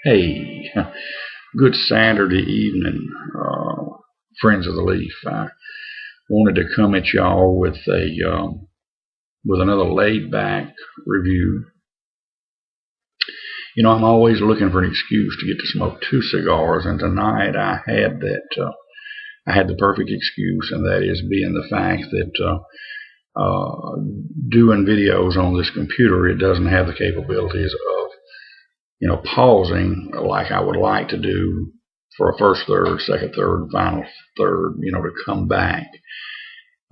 Hey, good Saturday evening, friends of the Leaf. I wanted to come at y'all with another laid back review. You know, I'm always looking for an excuse to get to smoke two cigars, and tonight I had that. I had the perfect excuse, and that is being the fact that doing videos on this computer, it doesn't have the capabilities of pausing like I would like to do for a first third, second third, final third, to come back.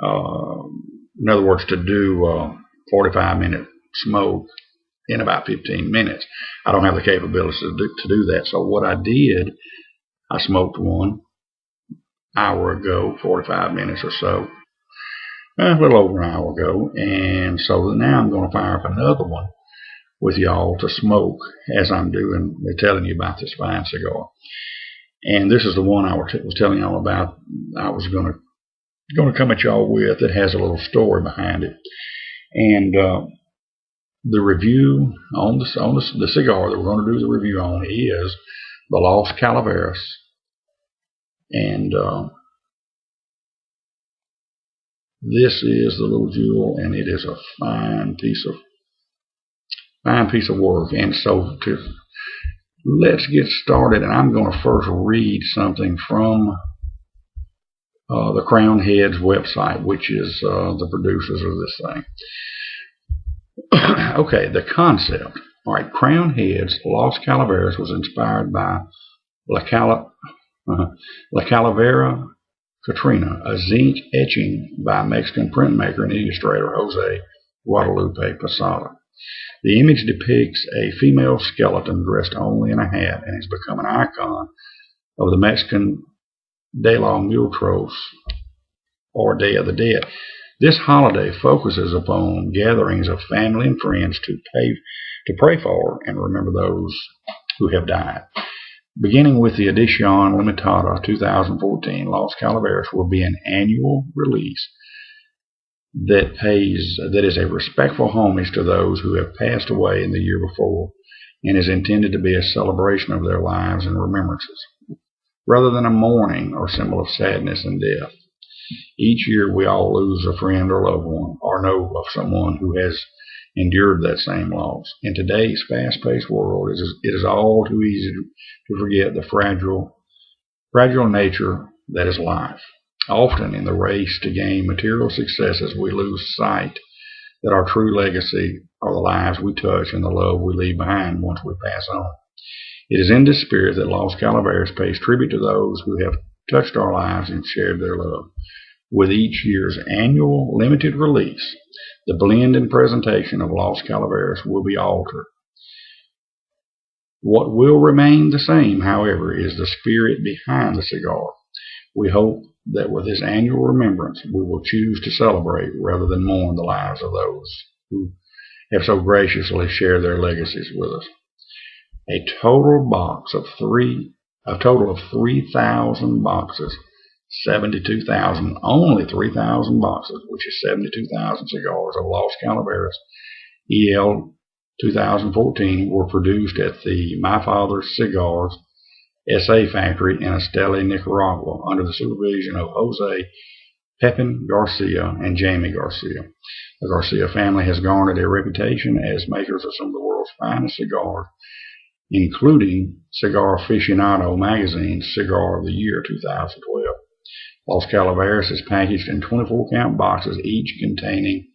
In other words, to do 45-minute smoke in about 15 minutes. I don't have the capabilities to do that. So what I did, I smoked one hour ago, 45 minutes or so, a little over an hour ago. And so now I'm going to fire up another one with y'all to smoke as I'm telling you about this fine cigar. And this is the one I was telling y'all about. I was going to come at y'all with. It has a little story behind it. And the review on the cigar that we're going to do the review on is the Los Calaveras. And this is the little jewel, and it is a fine piece of work. And so let's get started, and I'm going to first read something from the Crown Heads website, which is the producers of this thing. Okay, the concept. All right, Crown Heads Los Calaveras was inspired by La Calavera Catrina, a zinc etching by Mexican printmaker and illustrator Jose Guadalupe Posada. The image depicts a female skeleton dressed only in a hat and has become an icon of the Mexican De los Muertos, or Day of the Dead. This holiday focuses upon gatherings of family and friends to pray for and remember those who have died. Beginning with the Edición Limitada 2014, Los Calaveras will be an annual release that is a respectful homage to those who have passed away in the year before, and is intended to be a celebration of their lives and remembrances, rather than a mourning or symbol of sadness and death. Each year we all lose a friend or loved one, or know of someone who has endured that same loss. In today's fast-paced world, it is all too easy to forget the fragile nature that is life. Often in the race to gain material successes, we lose sight that our true legacy are the lives we touch and the love we leave behind once we pass on. It is in this spirit that Los Calaveras pays tribute to those who have touched our lives and shared their love. With each year's annual limited release, the blend and presentation of Los Calaveras will be altered. What will remain the same, however, is the spirit behind the cigar. We hope that with this annual remembrance, we will choose to celebrate rather than mourn the lives of those who have so graciously shared their legacies with us. A total of 3,000 boxes, 72,000, only 3,000 boxes, which is 72,000 cigars of Los Calaveras EL 2014 were produced at the My Father's Cigars SA factory in Esteli, Nicaragua, under the supervision of Jose Pepin Garcia and Jamie Garcia. The Garcia family has garnered a reputation as makers of some of the world's finest cigars, including Cigar Aficionado magazine's Cigar of the Year 2012. Los Calaveras is packaged in 24-count boxes, each containing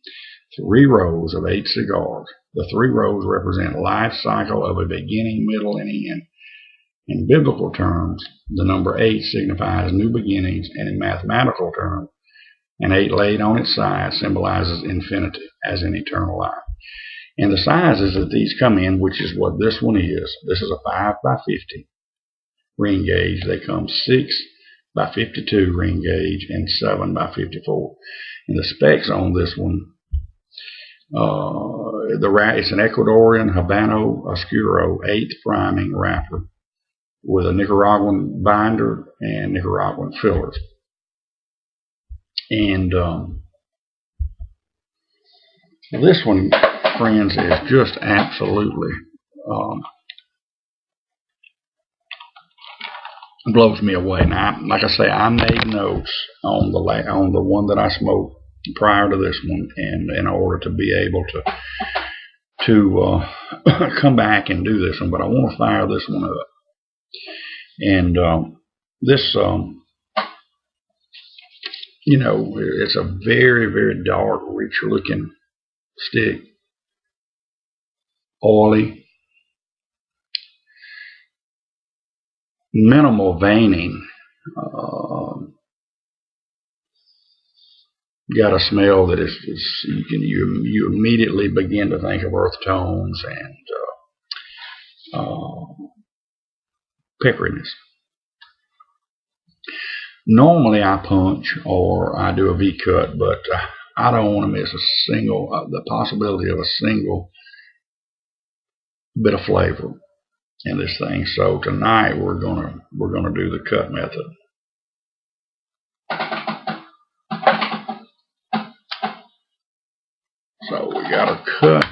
3 rows of 8 cigars. The 3 rows represent life cycle of a beginning, middle, and end. In biblical terms, the number 8 signifies new beginnings, and in mathematical terms, an 8 laid on its side symbolizes infinity, as in eternal life. And the sizes that these come in, which is what this one is, this is a 5x50 ring gauge. They come 6x52 ring gauge and 7x54. And the specs on this one, it's an Ecuadorian Habano Oscuro 8th priming wrapper with a Nicaraguan binder and Nicaraguan fillers. And this one, friends, is just absolutely blows me away. Now, like I say, I made notes on the one that I smoked prior to this one, and in order to be able to come back and do this one, but I want to fire this one up. And this, it's a very, very dark, rich looking stick, oily, minimal veining. Got a smell that is you immediately begin to think of earth tones and pepperiness. Normally I punch or I do a V cut, but I don't want to miss the possibility of a single bit of flavor in this thing. So tonight we're gonna do the cut method. So we got our cut.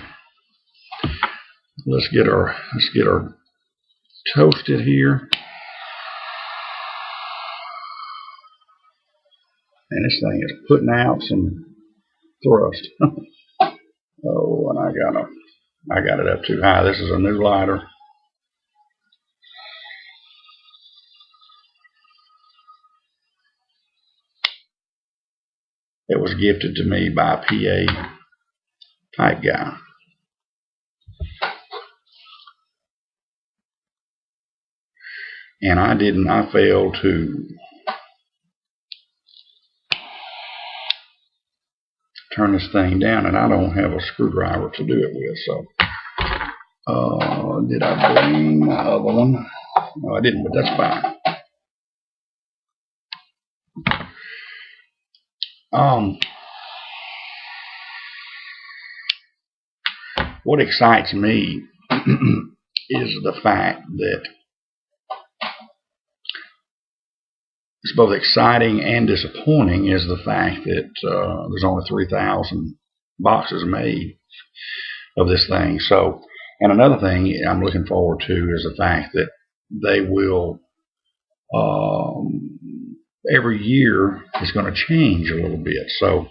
Let's get our toasted here. And this thing is putting out some thrust. Oh, and I got it up too high. This is a new lighter. It was gifted to me by a PA pipe guy. And I failed to turn this thing down, and I don't have a screwdriver to do it with. So, did I bring my other one? No, I didn't, but that's fine. What excites me is the fact that it's both exciting and disappointing is the fact that there's only 3,000 boxes made of this thing. So, and another thing I'm looking forward to is the fact that they will, every year is going to change a little bit. So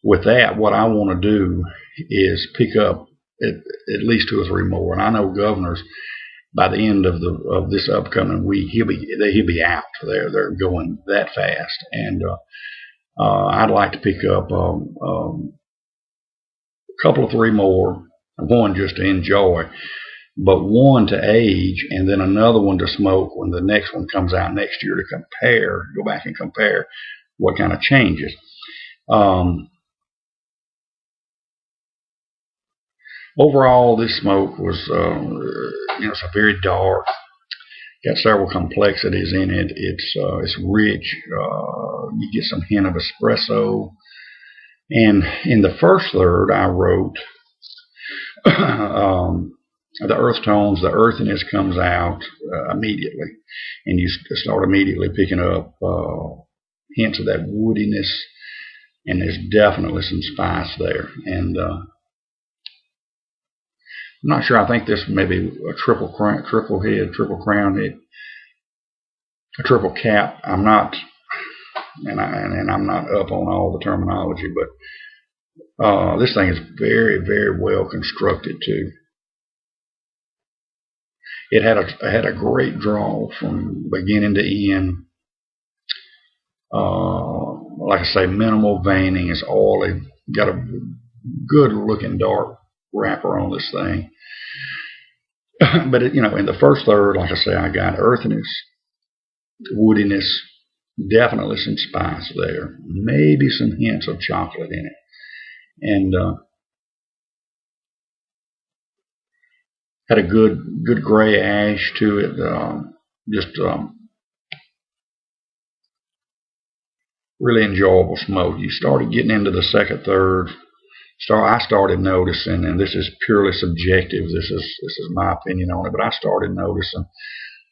with that, what I want to do is pick up at least 2 or 3 more. And I know Governor's, by the end of this upcoming week, he'll be out. They're going that fast, and I'd like to pick up a couple of 3 more. One just to enjoy, but one to age, and then another one to smoke when the next one comes out next year to compare. Go back and compare what kind of changes. Overall, this smoke was, it's a very dark. Got several complexities in it. It's rich. You get some hint of espresso. And in the first third, I wrote the earth tones. The earthiness comes out immediately, and you start immediately picking up hints of that woodiness. And there's definitely some spice there. And I'm not sure. I think this may be a triple crown head, a triple cap. I'm not, and I'm not up on all the terminology, but this thing is very, very well constructed too. It had a great draw from beginning to end. Like I say, minimal veining. It's oily. Got a good looking dark wrapper on this thing. But in the first third, like I say, I got earthiness, woodiness, definitely some spice there, maybe some hints of chocolate in it, and had a good gray ash to it. Really enjoyable smoke. You started getting into the second third. I started noticing, and this is purely subjective. This is my opinion on it, but I started noticing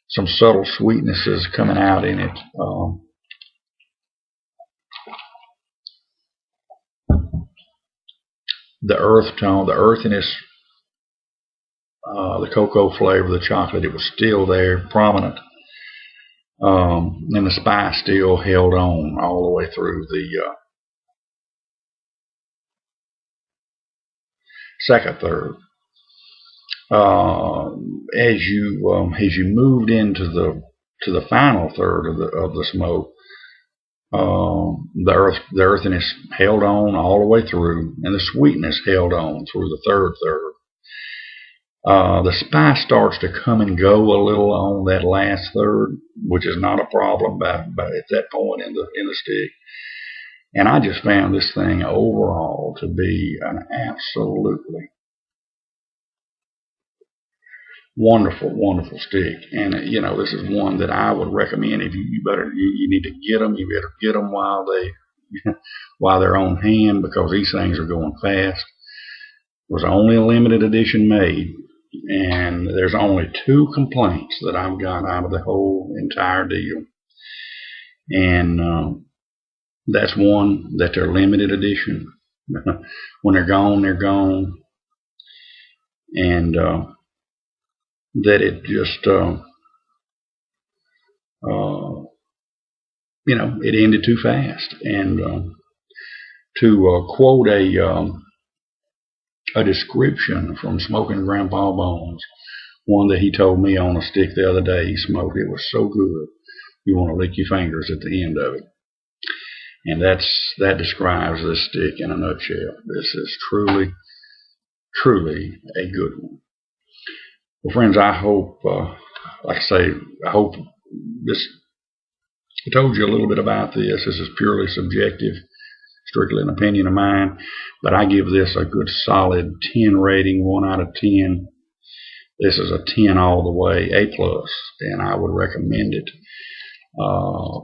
some subtle sweetnesses coming out in it. The earth tone, the earthiness, the cocoa flavor, the chocolate, it was still there, prominent. And the spice still held on all the way through the second third. As you moved into the final third of the smoke, the earthiness held on all the way through, and the sweetness held on through the third third. The spice starts to come and go a little on that last third, which is not a problem by at that point in the stick. And I just found this thing overall to be an absolutely wonderful, wonderful stick. And this is one that I would recommend. If you need to get them, you better get them while they're on hand, because these things are going fast. There was only a limited edition made, and there's only 2 complaints that I've got out of the whole entire deal. And that's one, that they're limited edition. When they're gone, they're gone. And that it just, it ended too fast. And to quote a description from Smoking Grandpa Bones, one that he told me on a stick the other day he smoked, it was so good you want to lick your fingers at the end of it. And that describes this stick in a nutshell. This is truly, truly a good one. Well, friends, I hope, like I say, I hope this told you a little bit about this. This is purely subjective, strictly an opinion of mine, but I give this a good solid 10 rating, 1 out of 10. This is a 10 all the way, A+, and I would recommend it.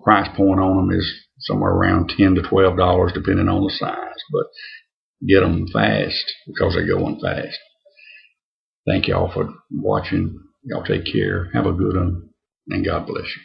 Price point on them is somewhere around $10 to $12, depending on the size, but get them fast because they're going fast. Thank y'all for watching. Y'all take care. Have a good one, and God bless you.